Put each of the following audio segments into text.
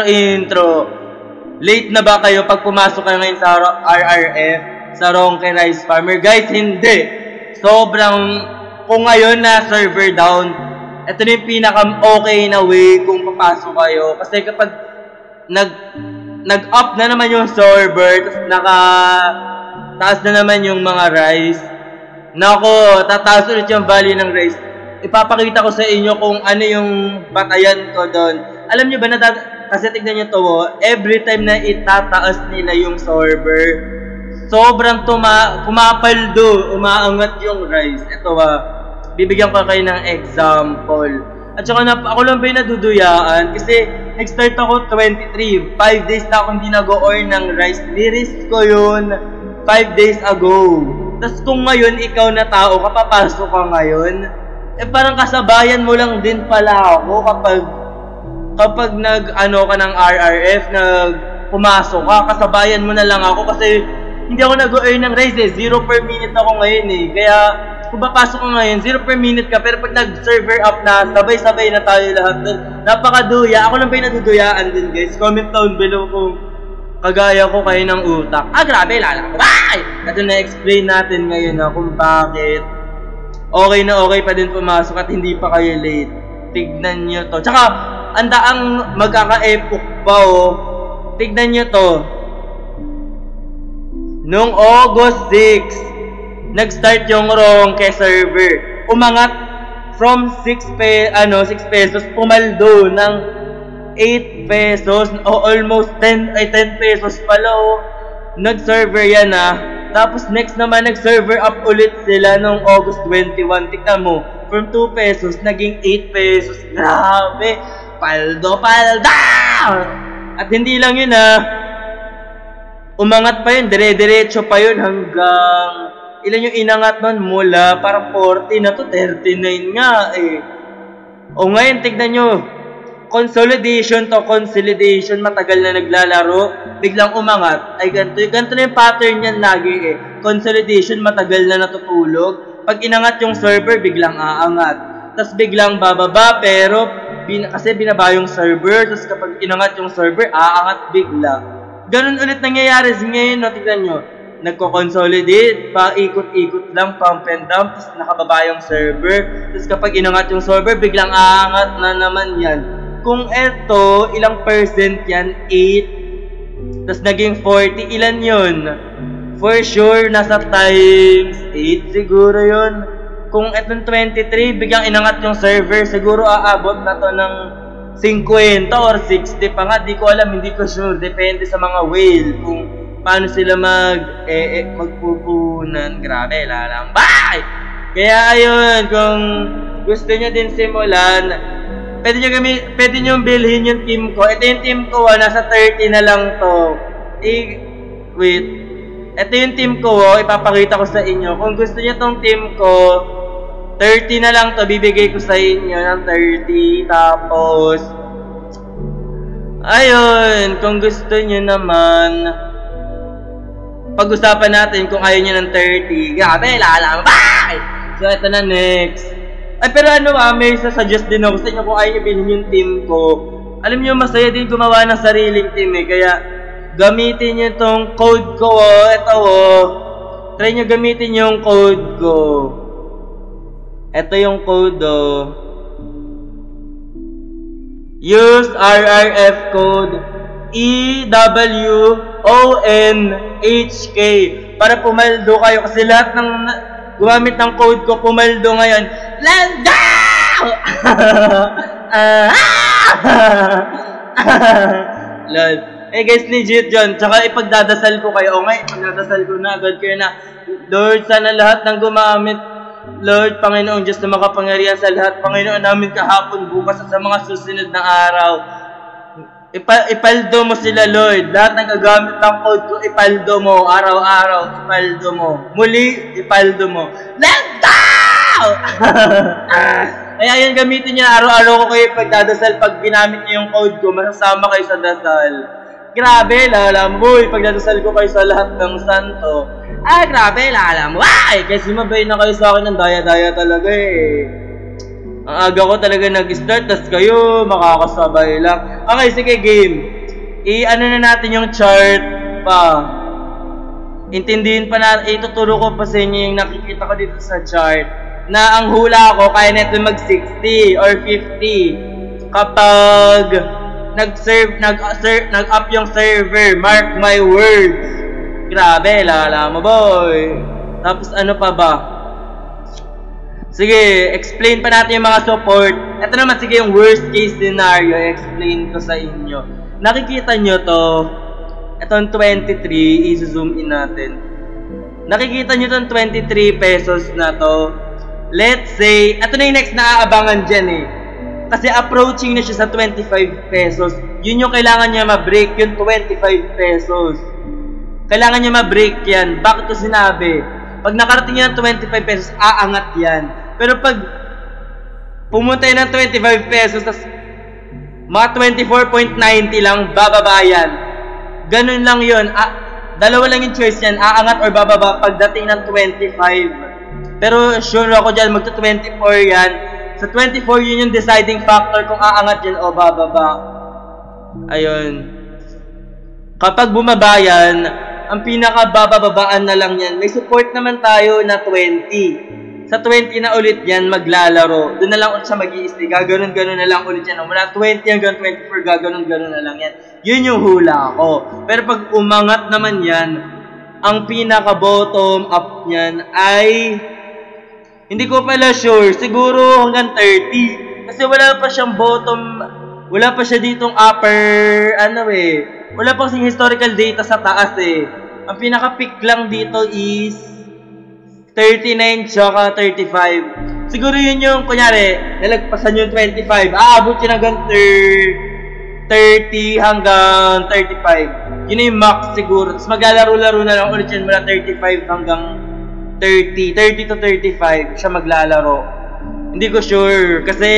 Intro. Late na ba kayo pag pumasok kayo ngayon sa RRF, sa Ronque Rice Farmer? Guys, hindi. Sobrang, kung ngayon na server down, ito na yung pinaka-okay na way kung papasok kayo. Kasi kapag nag-up na naman yung server, tapos taas na naman yung mga rice, nako, tataas ulit yung value ng rice. Ipapakita ko sa inyo kung ano yung batayan ko doon. Alam nyo ba na kasi tignan nyo to, every time na itataas nila yung server, sobrang pumapaldo, umaangat yung rice. Ito bibigyan ko kayo ng example. At saka ako lang ba yung naduduyaan kasi nag-start ako 23, 5 days na ako hindi nag-o-earn ng rice. Ni-risk ko yun 5 days ago. Tapos kung ngayon ikaw na tao, kapapasok ka ngayon, parang kasabayan mo lang din pala ako kapag nag-ano ka ng RRF, pumasok ka, kasabayan mo na lang ako kasi hindi ako nag-earn ng rice 0 per minute ako ngayon Kaya kung papasok ko ngayon, 0 per minute ka, pero pag nag-server up na, sabay-sabay na tayo lahat dun. Napakaduya. Ako lang ba yung naduduyaan din, guys? Comment down below kung kagaya ko kayo ng utak. Grabe, lala ko. Bye! Ito na-explain natin ngayon kung bakit okay na okay pa din pumasok at hindi pa kayo late. Tignan nyo to. Tsaka, ang magkaka-epoch pa Tignan nyo to. Noong August 6, nag-start yung Ronque server. Umangat from 6 pesos, pumaldo ng 8 pesos o almost 10 pesos pala Nag-server yan Tapos next naman nag-server up ulit sila noong August 21. Tignan mo, from 2 pesos naging 8 pesos. Grabe! Paldo! At hindi lang yun umangat pa yun, dire-diretso pa yun hanggang ilan yung inangat nun mula parang 40 na to 39 nga ngayon tignan nyo, consolidation, matagal na naglalaro, biglang umangat, ay ganito na yung pattern yan lagi consolidation, matagal na natutulog, pag inangat yung server, biglang aangat, tas biglang bababa, pero kasi binaba yung server, tapos kapag inangat yung server, aangat bigla. Ganun ulit nangyayari ngayon, tignan nyo. Nagko-consolidate, paikot-ikot lang, pump and dump, tapos nakababa yung server. Tapos kapag inangat yung server, biglang aangat na naman yan. Kung eto, ilang percent yan? 8. Tapos naging 40, ilan yun? For sure, nasa times 8 siguro yun. Kung etong 23, biglang inangat yung server, siguro aabot na to ng 50 or 60 pa nga. Di ko alam, hindi ko sure. Depende sa mga whale kung paano sila magpupunan. Grabe, lalang. Bye! Kaya ayun, kung gusto nyo din simulan, pwede nyo bilhin yung team ko. Ito yung team ko, nasa 30 na lang to. Wait. Ito yung team ko, ipapakita ko sa inyo. Kung gusto nyo tong team ko, 30 na lang to, bibigay ko sa inyo ng 30. Tapos, ayun, kung gusto nyo naman, pag-usapan natin kung ayaw nyo ng 30. Grabe, lalang. Bye! So, ito na next. Pero may sasuggest din ako sa inyo kung ayaw nyo bilhin yung team ko. Alam nyo, masaya din gumawa ng sariling team Kaya, gamitin nyo tong code ko Ito try nyo gamitin yung code ko. Ito yung code Use RRF code EWONHK para pumaldo kayo kasi lahat ng gumamit ng code ko pumaldo ngayon. Let's go! Lord. Guys, legit yun. Tsaka ipagdadasal ko kayo. Ipagdadasal ko na agad kayo na Lord, sana lahat ng gumamit Lord, Panginoong Diyos na makapangyarihan sa lahat, Panginoon namin kahapon, bukas at sa mga susunod na araw. Ipaldo mo sila, Lord. Lahat ng gagamit ng code ko, ipaldo mo. Araw-araw, ipaldo mo. Muli, ipaldo mo. Let's go! Kaya yan, gamitin niyo. Araw-araw ko kayo pagdadasal. Pag ginamit niyo yung code ko, masasama kayo sa dasal. Grabe, lalam mo. Pagdadasal ko kayo sa lahat ng santo. Grabe, lalam mo. Ay, kasi mabay na kayo sa akin ng daya-daya talaga Ang aga ko talaga nag-start, tas kayo makakasabay lang. Okay, sige game. I-ano na natin yung chart pa. Intindihin pa natin, ituturo ko pa sa inyo yung nakikita ko dito sa chart. Na ang hula ko, kaya neto mag 60 or 50. Kapag nag-up yung server, mark my words. Grabe, lala mo boy. Tapos ano pa ba? Sige, explain pa natin yung mga support. Ito naman, sige, yung worst case scenario, explain ko sa inyo. Nakikita nyo to, itong 23, i-zoom in natin. Nakikita nyo tong 23 pesos na to. Let's say, ito na yung next na aabangan dyan eh. Kasi approaching na siya sa 25 pesos. Yun yung kailangan niya ma-break, yung 25 pesos. Kailangan niya ma-break yan. Bakit ko sinabi? Pag nakarating niya ng 25 pesos, aangat yan. Pero pag pumunta yan ng 25 pesos, tas mga 24.90 lang, bababa yan. Ganun lang yun. Dalawa lang yung choice yan, aangat or bababa pagdating ng 25. Pero sure ako dyan, magta-24 yan. Sa 24, yun yung deciding factor kung aangat yan o bababa. Ayun. Kapag bumaba yan, ang pinakabababaan na lang yan. May support naman tayo na 20. Sa 20 na ulit yan, maglalaro. Doon na lang ulit siya mag-i-stay. Gaganon-ganon na lang ulit yan. Mula 20 hanggang 24, gaganon-ganon na lang yan. Yun yung hula ko. Pero pag umangat naman yan, ang pinaka-bottom up niyan ay... Hindi ko pala sure. Siguro hanggang 30. Kasi wala pa siyang bottom... Wala pa siya ditong upper... Ano eh. Wala pa kasing historical data sa taas eh. Ang pinaka-peak lang dito is... 39 tsaka 35. Siguro yun yung, kunyari, nalagpasan yung 25. Aabot yun hanggang 30 hanggang 35. Yun yung max siguro. Tapos maglalaro-laro na lang ulit yun mula 35 hanggang 30. 30 to 35 siya maglalaro. Hindi ko sure. Kasi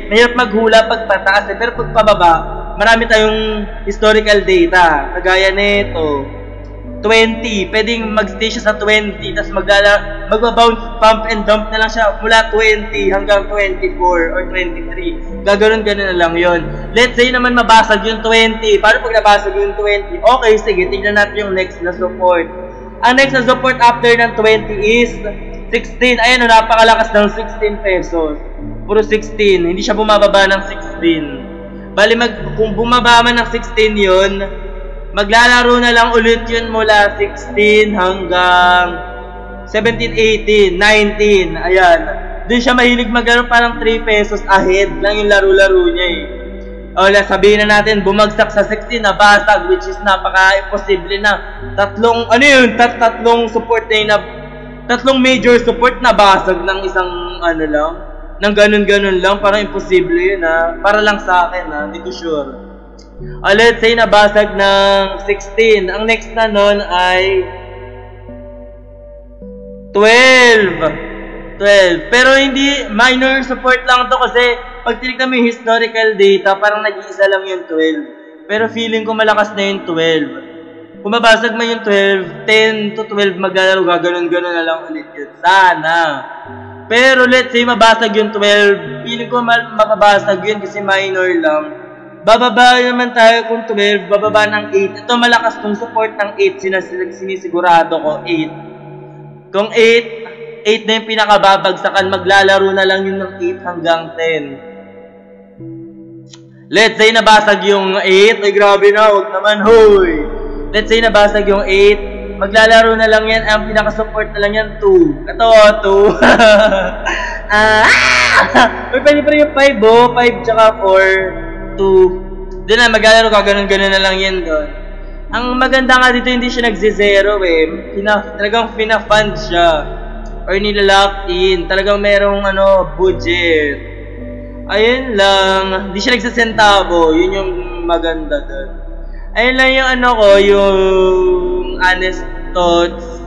mahirap maghula pag pataas eh. Pero pag pababa, marami tayong historical data. Kagaya nito. 20, pwedeng mag-stay siya sa 20, tapos magba-bounce, pump and dump na lang siya mula 20 hanggang 24 or 23. Gaganon-ganon na lang yon. Let's say naman mabasag yung 20. Paano pag nabasag yung 20? Okay, sige, tignan natin yung next na support. Ang next na support after ng 20 is 16. Ayan o, napakalakas ng 16 pesos. Puro 16. Hindi siya bumababa ng 16. Bali, kung bumaba man ng 16 yun, maglalaro na lang ulit yun mula 16 hanggang 17, 18, 19. Ayan. Doon siya mahilig maglaro, parang 3 pesos ahead lang yung laro-laro niya eh. O, sabihin na natin, bumagsak sa 16, nabasag, which is napaka-imposible na. Tatlong support na tatlong major support na basag ng isang ano lang. Nang ganun-ganun lang, parang imposible yun ha. Para lang sa akin ha, hindi ko sure. Let's say nabasag ng 16. Ang next na nun ay 12. Pero hindi minor support lang to kasi pag tinignan mo yung historical data, parang nag-iisa lang yung 12. Pero feeling ko malakas na yung 12. Kung mabasag man yung 12, 10 to 12 maglalaro, gaganon-ganon na lang ulit yun. Sana. Pero let's say mabasag yung 12, feeling ko mababasag yun kasi minor lang. Bababa naman tayo kung 12, bababa ng 8. Ito malakas tong support ng 8, sinisigurado ko 8. Kung 8 na yung pinakababagsakan, maglalaro na lang yun ng 8 hanggang 10. Let's say nabasag yung 8, ay grabe na, huwag naman, hoy. Let's say nabasag yung 8, maglalaro na lang yan, ang pinaka-support na lang yan 2. Ito, 2. Pwede pa rin yung 5, 5 tsaka 4. 2. Doon na, maglalaro ka, ganun-ganun na lang yan doon. Ang maganda nga dito, hindi siya nagzizero eh. Talagang fina-fund siya. Or nilalock in. Talagang merong budget. Ayun lang. Hindi siya nagsasentavo. Yun yung maganda doon. Ayun lang yung yung honest thoughts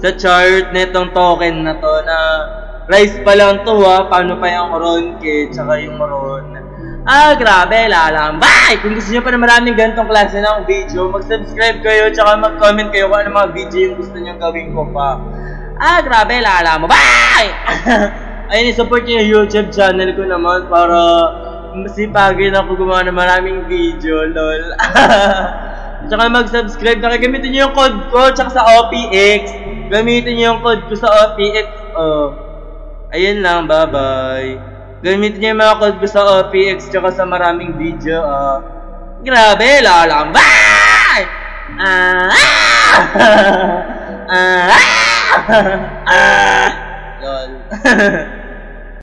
sa chart netong token na to na Rise pa lang to ha, paano pa yung Ronke, tsaka yung Ron. Grabe, lalambay! Kung gusto nyo pa na maraming ganitong klase ng video, mag-subscribe kayo, tsaka mag-comment kayo kung ano mga video yung gusto nyo gawin ko pa. Grabe, lalambay! Ayun, support niyo yung YouTube channel ko naman para masipagin ako gumawa ng maraming video, lol. Tsaka mag-subscribe na kayo. Gamitin niyo yung code ko, tsaka sa OPX. Gamitin niyo yung code ko sa OPX. Ayun lang, bye-bye. Gamitin niyo yung mga code ko sa OPX, tsaka sa maraming video, Grabe, lalang. Bye! Lol.